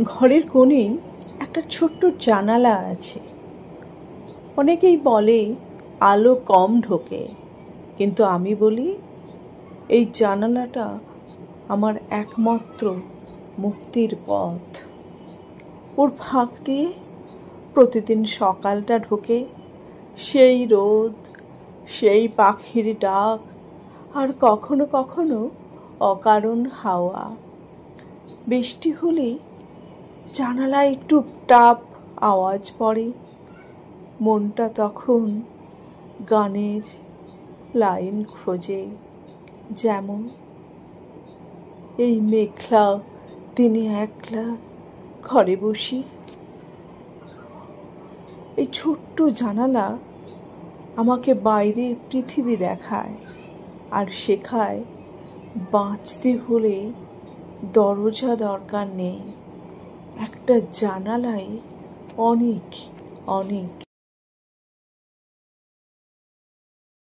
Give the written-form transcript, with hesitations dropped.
ঘরের কোণেই একটা ছোট্ট জানালা আছে। অনেকেই বলে আলো কম ঢোকে, কিন্তু আমি বলি এই জানালাটা আমার একমাত্র মুক্তির পথ। ওর ফাঁক দিয়ে প্রতিদিন সকালটা ঢোকে, সেই রোদ, সেই পাখির ডাক, আর কখনো কখনো অকারণ হাওয়া। বৃষ্টি হলে জানালায় টুপটাপ আওয়াজ পড়ে, মনটা তখন গানের লাইন খোঁজে। যেমন এই মেঘলা দিনে একলা ঘরে বসি। এই ছোট্ট জানালা আমাকে বাইরের পৃথিবী দেখায় আর শেখায় বাঁচতে হলে দরজা দরকার নেই, একটা জানালাই অনেক অনেক।